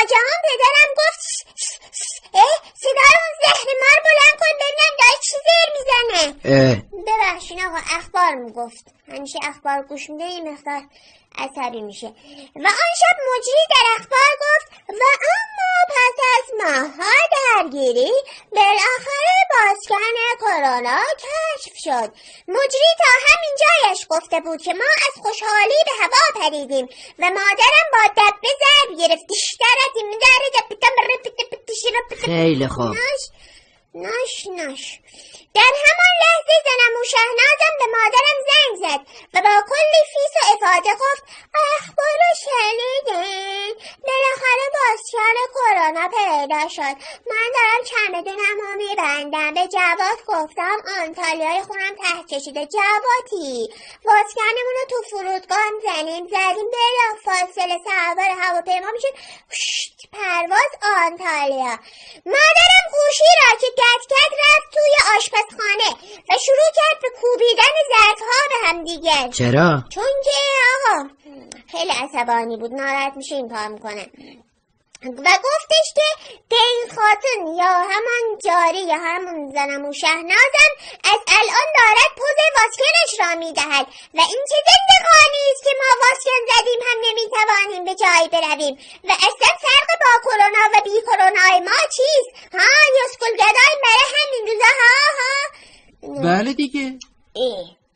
ناگهان پدرم گفت صدا رو اون زهرمار بلند کن ببینم داره چی زر میزنه. ببخشین آقا اخبار میگفت، همیشه اخبار گوش میده یه مقدار عصبی میشه. و آن شب مجری در اخبار گفت و اما پس از ماها درگیری بالاخره بازکن کرونا کشف شد. مجری تا همین جایش گفته بود که ما از خوشحالی به هوا پریدیم و مادرم با دبه ضرب گرفت. خیلی خوب. ناش در همان لحظه زنم و شهنازم به مادرم زنگ زد و با کلی فیس و افاده گفت اخبار رو شنیدین؟ بالاخره بازکن کرونا پیدا شد. من دارم چمدونم رو میبندم. به جواد گفتم آنتالیای خونم ته کشیده. جوادی بازکنمون رو تو فرودگاه زدیم بلا فاصله سوار هواپیما میشیم پرواز آنتالیا. مادرم گوشی را که گد رفت توی آشپزخانه و شروع کرد به کوبیدن ظرف‌ها به هم دیگه. چرا؟ چون که آقا خیلی عصبانی بود، ناراحت میشه این کار میکنه و گفتش که این خاتون یا همان جاری یا همون زنم و شهنازم از الان دارد پوز واسکنش را میدهد و این چه زندگانی است که ما واسکن زدیم هم نمیتوانیم به جایی برویم و اصلا فرق با کرونا و بی کرونای ما چیست؟ یسکولگدای برای همین روزا بله دیگه.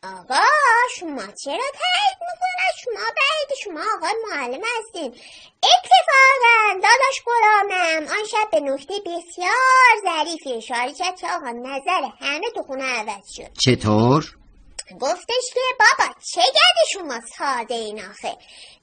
آقا شما چرا تایید میکنه؟ شما بعید، شما آقای معلم هستین. اتفاقا داداش غلامم آن شب به نکته بسیار ظریفی اشاره کرد که آقا نظر همه تو خونه عوض شد. چطور؟ گفتش که بابا چه گرد شما ساده این آخه،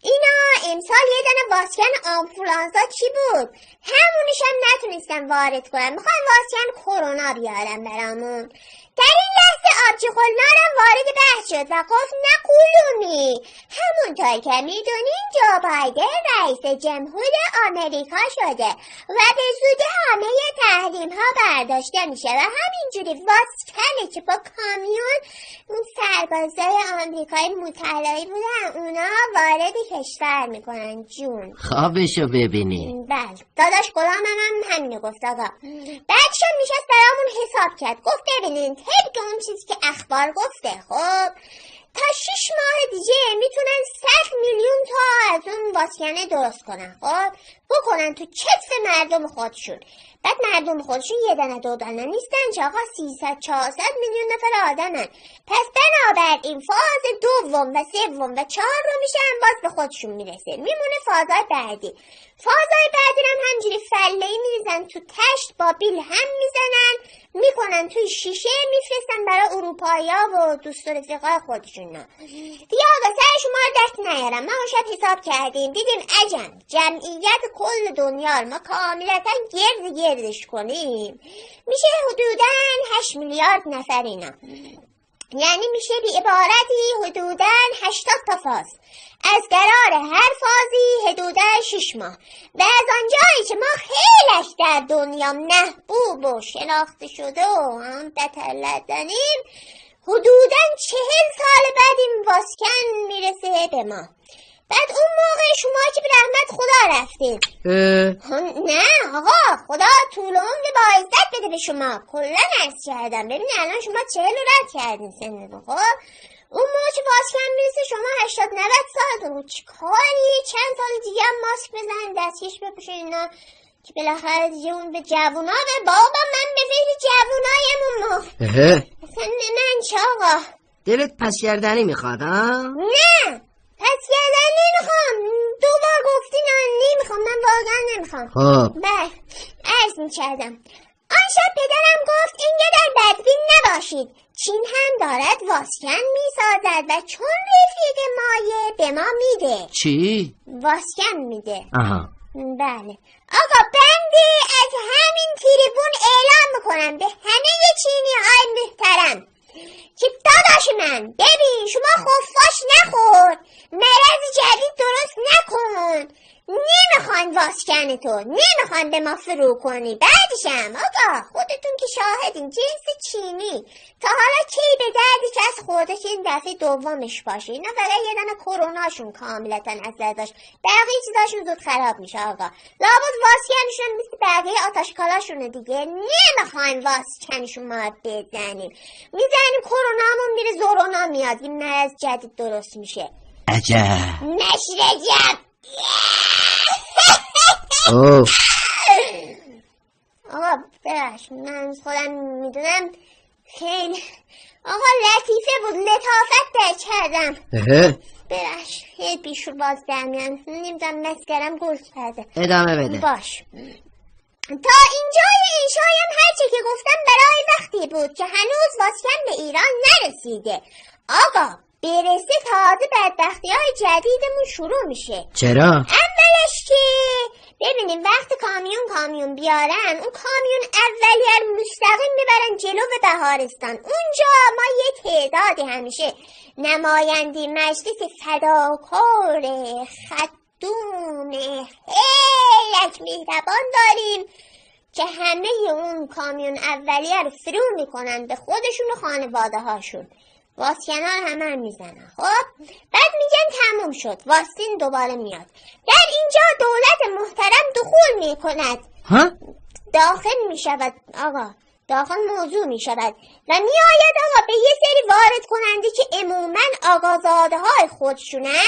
اینا امسال یه دونه واسکن آنفولانزا چی بود همونیش هم نتونستم وارد کنم، میخوام واسکن کرونا بیارم برامون. در این لحظه آبجی خلنارم وارد بحث شد و گفت نه قولونی، همونطور که میدونین جو بایدن رئیس جمهور آمریکا شده و به زودی همه تحریم ها برداشته میشه و همینجوری واسکنه که با کامیون اون سربازای آمریکایی مطلعی بودن اونا وارد کشور میکنن. جون خوابشو ببینی. بله داداش غلامم هم همینو گفت آقا. بعدشم میشست برامون حساب کرد، گفت ببینین طبق اون چیزی که اخبار گفته خب تا 6 ماه دیگه میتونن 100 میلیون تا از اون واسکنه درست کنن، خب بکنن تو کتف مردم خودشون. بعد مردم خودشون یه دونه دو دونه نیستن که آقا 300 400 میلیون نفر آدمن. پس بنابراین فاز دوم و سوم و چهارم میشن باز به خودشون میرسه، میمونه فازای بعدی. فازای بعدی هم همجوری فله‌ای میریزن تو تشت با بیل هم میزنن میکنن توی شیشه میفرستن برای اروپایی‌ها و دوست و رفیقای خودشون. دیگه آقا سر شما دست نیارم، ما اون شب حساب کردیم دیدیم عجم جمعیت کل دنیا ما کاملتا گردش کنیم میشه حدوداً 8 میلیارد نفر اینا، یعنی میشه به عبارتی حدوداً 80 تا فاز، از قرار هر فازی حدوداً 6 ماه و از آنجایی که ما خیلیش در دنیا محبوب و شناخته شده و هم تطلع داریم حدوداً 40 سال بعد این واسکن میرسه به ما. بعد اون موقع شما که به رحمت خدا رفتین. نه آقا خدا طول عمر با عزت بده به شما، کلا عرض کردم. ببین الان شما 40 رد کردین سنتون، خب اون موقع که واسکن میرسه شما 80 90 سالتون، چی کاری چند سال دیگه هم ماسک بزنین دستکش بپوشین اینا که بالاخره دیگه اون به جوونا به بابا من به فکر جوونایم اون موقع. اصلا من چه آقا دلت پس گردنی میخواد ها؟ نه پس گردن نمیخوام، 2 بار گفتین نمیخوام، من واقعا نمیخوام. بله عرض میکردم آن شب پدرم گفت اینقدر بدبین نباشید، چین هم دارد واسکن میسازد و چون رفیق مایه به ما میده. چی؟ واسکن میده. بله آقا بنده از همین تریبون اعلام میکنم به همه چینی های محترم که داداش من ببین شما خفاش نخور، مرض جدید درست نکن، نمیخوان واسکن تو، نمیخوان به ما فرو کنی. بعدشم آقا خودتون که شاهدین جنس چینی تا حالا کی به دردی که از خودش این دفعه دومش باشه. اینا فقط یه دونه کروناشون کاملتا از داشت، بقیه چیزاشون زود خراب میشه آقا. لابد واسکنشون مثل بقیه آتاشکالاشونه دیگه. نمیخوایم واسکنشون ما بزنیم، میزنیم کرونامون میره زورونا میاد، این مرض جدید درست میشه. عجب. نشرجب. اوه. آقا ببخش، من خودم میدونم خیلی آقا لطیفه بود، لطافت در کردم. ببخش خیلی بیشور باز در میان، نمیدونم مسکرم گل کرده. ادامه بده. باش تا اینجای انشایم هرچه که گفتم برای وقتی بود که هنوز واسکن به ایران نرسیده. آقا برسه تازه بدبختی‌های جدیدمون شروع میشه. چرا؟ اولش که ببینیم وقت کامیون بیارن، اون کامیون اولیه مستقیم میبرن جلو به بهارستان. اونجا ما یه تعدادی همیشه نماینده مجلس فداکار خدوم هیلک مهربان داریم که همه اون کامیون اولیه رو فرو میکنن به خودشون و خانواده هاشون. واسکنار همه میزنن. خب بعد میگن تموم شد، واکسین دوباره میاد. در اینجا دولت محترم دخول میکند، داخل میشود آقا، داخل موضوع میشود و میآید آقا به یه سری وارد کننده که عموما آقازاده های خودشونن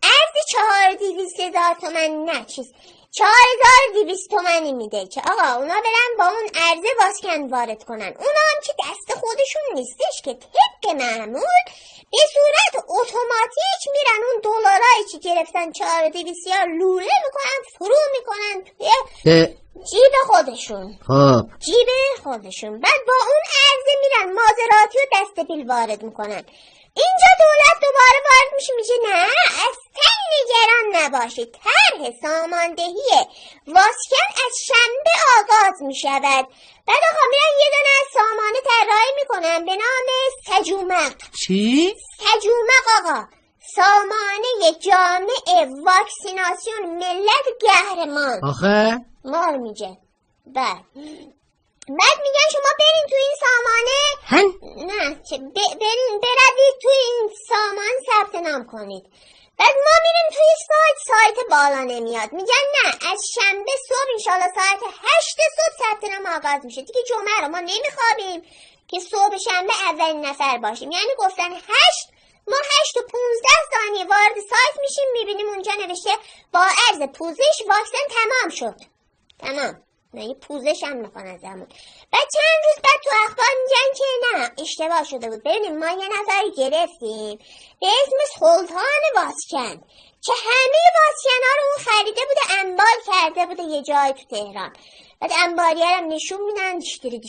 ارز 4200,000 تومن نه چیز 4200 تومنی میده که آقا اونا برن با اون ارزه واسکن وارد کنن. اونا هم که دست خودشون نیستش که طبق معمول به صورت اتوماتیک میرن اون دلارایی که گرفتن 4200 لوله میکنن، فرو میکنن توی جیب خودشون. جیب خودشون. بعد با اون ارزه میرن مازراتی و دستپیل وارد میکنن. اینجا دولت دوباره وارد میشه نه اصلا نگران نباشید، طرح ساماندهی واسکن از شنبه آغاز میشود. بعد آقا میرن یه دونه از سامانه طراحی میکنن به نام سجومق. چی؟ سجومق آقا، سامانه جامع واکسیناسیون ملت قهرمان. آخه مار میگه. بعد میگن شما برین تو این سامانه نه برین بروید تو این سامان ثبت نام کنید. بعد ما میریم توی سایت بالا نمیاد، میگن نه از شنبه صبح انشالله ساعت 8 صبح ثبت نام آغاز میشه. دیگه جمعه رو ما نمیخوابیم که صبح شنبه اولین نفر باشیم. یعنی گفتن 8، ما 8 و 15 ثانیه وارد سایت میشیم، میبینیم اونجا نوشته با عرض پوزش واکسن تمام شد. تمام. نه یه پوزش هم میخوان از همون. بعد چند روز بعد تو اخبار میگن که نه اشتباه شده بود. ببینیم ما یه نفر گرفتیم به اسم سلطان واسکن که همه واسکن ها رو اون خریده بوده، انبار کرده بوده یه جای تو تهران. بعد انباریه هم نشون میدن دیشتری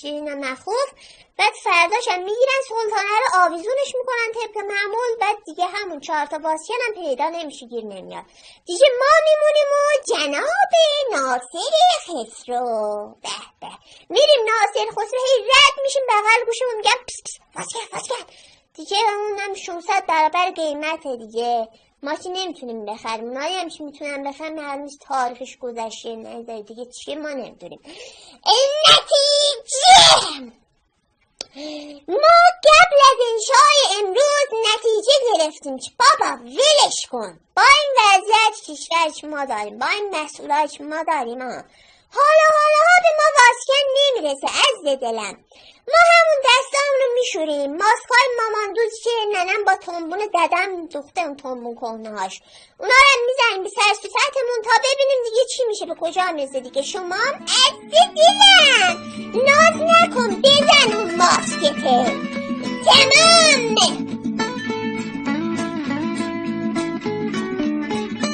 اینم نخوف. بعد فرداش هم میگیرن سلطانه رو آویزونش میکنن طبق معمول. بعد دیگه همون 4 تا واسکن هم پیدا نمیشه، گیر نمیاد دیگه. ما میمونیم و جناب ناصر خسرو میریم ناصر خسرو هی رد میشیم بغل گوشمون میگم پس واسکن دیگه. اونم 600 برابر قیمته دیگه، ما که نمیتونیم بخریم. اونایی هم که میتونن بخریم هنوز تاریخش گذشته نگذاره دیگه، چیه ما نمیدونیم. نتیجه ما قبل از انشای امروز نتیجه گرفتیم که بابا ولش کن، با این وضعیت کشور ما داریم، با این مسئولات ما داریم، حالا به ما واسکن نمیرسه عزیز دلم. ما همون دستامون رو میشوریم، ماسکای ماماندوز که ننم با تنبون ددم دوخته اون تنبون کهنه‌هاش، اونا رو هم میزنیم به سر صورتمون تا ببینیم دیگه چی میشه، به کجا میرسه دیگه. شما هم عزیز دلم ناز نکن، بزن اون ماسکته. تمام.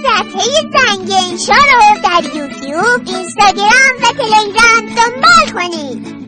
صفحه زنگ انشا رو در یوتیوب، اینستاگرام و تلگرام دنبال کنید.